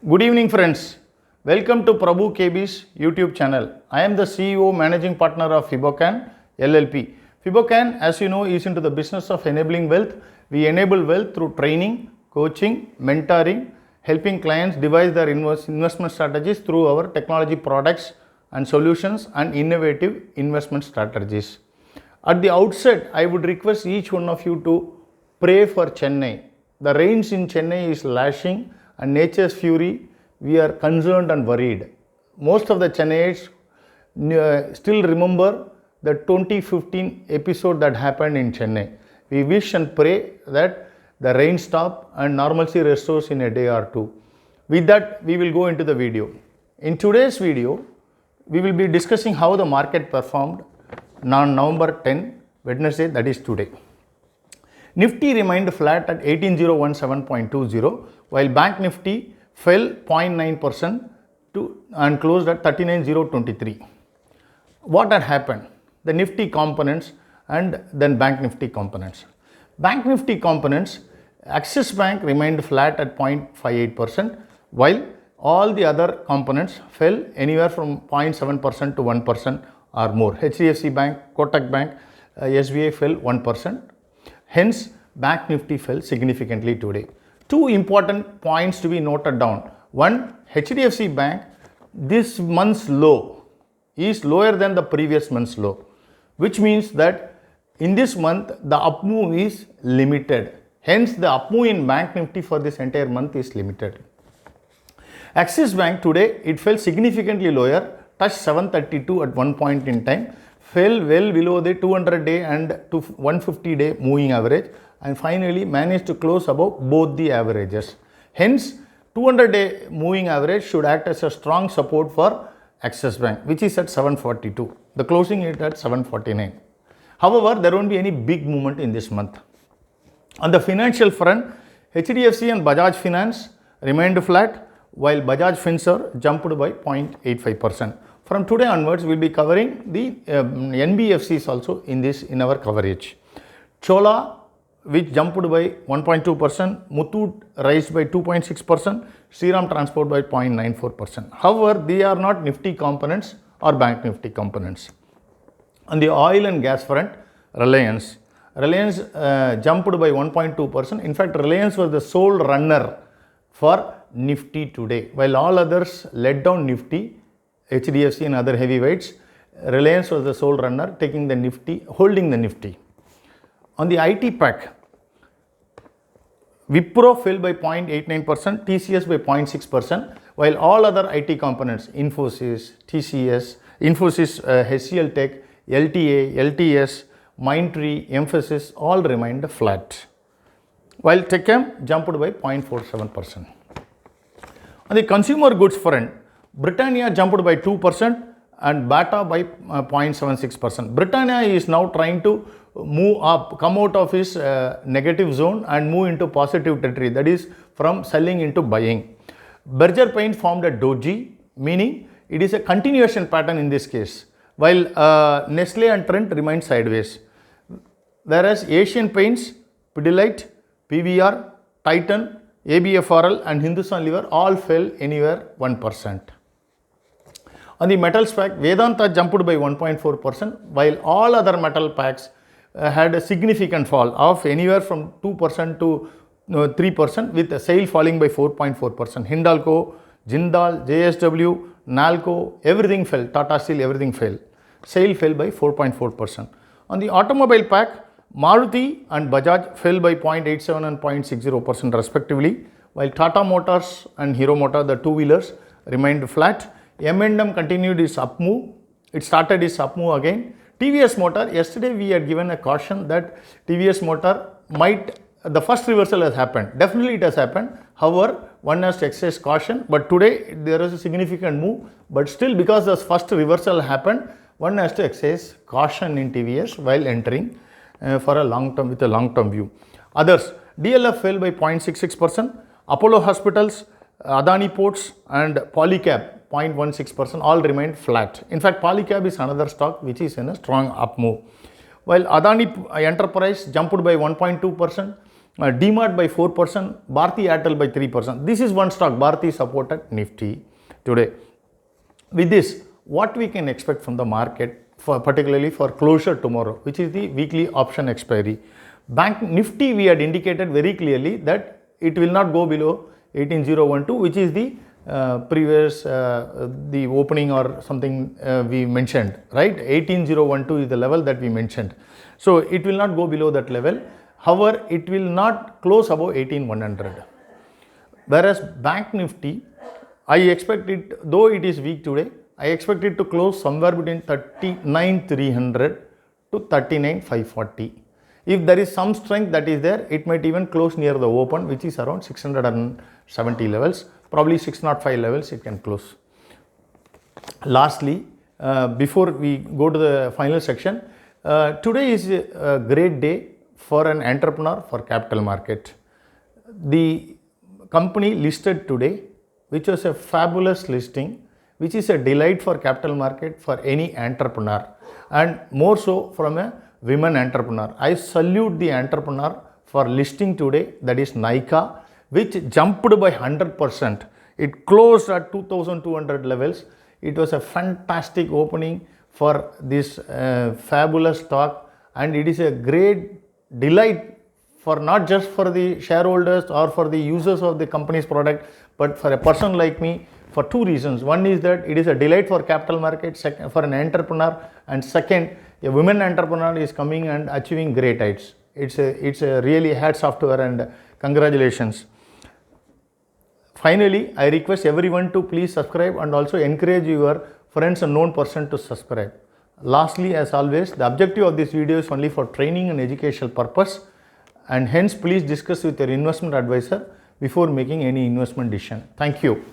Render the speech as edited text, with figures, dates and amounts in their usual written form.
Good evening, friends. Welcome to Prabhu KB's YouTube channel. I am the CEO, Managing Partner of Fibocan LLP. Fibocan, as you know, is into the business of enabling wealth. We enable wealth through training, coaching, mentoring, helping clients devise their investment strategies through our technology products and solutions and innovative investment strategies. At the outset, I would request each one of you to pray for Chennai. The rains in Chennai is lashing and nature's fury. We are concerned and worried. Most of the Chennaites still remember the 2015 episode that happened in Chennai. We wish and pray that the rain stop and normalcy restores in a day or two. With that, we will go into the video. In today's video, we will be discussing how the market performed on November 10, Wednesday, that is today. Nifty remained flat at 18017.20, while Bank Nifty fell 0.9% and closed at 39023. What had happened? The Nifty components and then Bank Nifty components. Bank Nifty components, Axis Bank remained flat at 0.58%, while all the other components fell anywhere from 0.7% to 1% or more. HDFC Bank, Kotak Bank, SBI fell 1%. Hence, Bank Nifty fell significantly today. Two important points to be noted down. One, HDFC Bank, this month's low is lower than the previous month's low, which means that in this month, the up move is limited. Hence, the up move in Bank Nifty for this entire month is limited. Axis Bank today, it fell significantly lower, touched 732 at one point in time, fell well below the 200-day and 150-day moving average, and finally managed to close above both the averages. Hence, 200-day moving average should act as a strong support for Axis Bank, which is at 742. The closing is at 749. However, there won't be any big movement in this month. On the financial front, HDFC and Bajaj Finance remained flat, while Bajaj Finserv jumped by 0.85%. From today onwards, we will be covering the NBFCs also in our coverage. Chola, which jumped by 1.2%, Muthoot raised by 2.6%, Shriram Transport by 0.94%. However, they are not Nifty components or Bank Nifty components. On the oil and gas front, Reliance jumped by 1.2%. In fact, Reliance was the sole runner for Nifty today, while all others led down Nifty, HDFC and other heavyweights. Reliance was the sole runner, taking the Nifty, holding the Nifty. On the IT pack, Wipro fell by 0.89%, TCS by 0.6%, while all other IT components, Infosys, TCS, HCL Tech, LTA, LTS, Mindtree, Mphasis, all remained flat, while Techem jumped by 0.47%. On the consumer goods front, Britannia jumped by 2% and Bata by 0.76%. Britannia is now trying to move up, come out of its negative zone and move into positive territory, that is from selling into buying. Berger Paint formed a doji, meaning it is a continuation pattern in this case, while Nestle and Trent remained sideways. Whereas Asian Paints, Pidilite, PVR, Titan, ABFRL and Hindustan Lever all fell anywhere 1%. On the metals pack, Vedanta jumped by 1.4%, while all other metal packs had a significant fall of anywhere from 2% to 3%, with the SAIL falling by 4.4%. Hindalco, Jindal, JSW, Nalco, everything fell. Tata Steel, everything fell. SAIL fell by 4.4%. On the automobile pack, Maruti and Bajaj fell by 0.87 and 0.60% respectively, while Tata Motors and Hero Motor, the two-wheelers, remained flat. M&M continued its up move. It started its up move again. TVS Motor, yesterday we had given a caution that TVS Motor might, the first reversal has happened. Definitely it has happened. However, one has to exercise caution, but today there is a significant move. But still, because the first reversal happened, one has to exercise caution in TVS while entering for a long term, with a long term view. Others, DLF fell by 0.66%, Apollo Hospitals, Adani Ports and Polycab 0.16%, all remained flat. In fact, Polycab is another stock which is in a strong up move. While Adani Enterprise jumped by 1.2%, DMart by 4%, Bharti Airtel by 3%. This is one stock, Bharti supported Nifty today. With this, what we can expect from the market, particularly for closure tomorrow, which is the weekly option expiry. Bank Nifty, we had indicated very clearly that it will not go below 18012, which is the previous the opening or something we mentioned, right? 18012 is the level that we mentioned. So it will not go below that level. However, it will not close above 18100. Whereas Bank Nifty, I expect it, though it is weak today, I expect it to close somewhere between 39,300 to 39,540. If there is some strength that is there, it might even close near the open, which is around 670 levels, probably 605 levels it can close. Lastly, before we go to the final section, today is a great day for an entrepreneur for capital market. The company listed today, which was a fabulous listing, which is a delight for capital market for any entrepreneur, and more so from a women entrepreneur. I salute the entrepreneur for listing today, that is Nykaa, which jumped by 100%. It closed at 2200 levels. It was a fantastic opening for this fabulous stock, and it is a great delight for not just for the shareholders or for the users of the company's product, but for a person like me, for two reasons. One is that it is a delight for capital market, second, for an entrepreneur, and second, a women entrepreneur is coming and achieving great heights. It's a really hats off to her, and congratulations. Finally, I request everyone to please subscribe and also encourage your friends and known person to subscribe. Lastly, as always, the objective of this video is only for training and educational purpose, and hence please discuss with your investment advisor before making any investment decision. Thank you.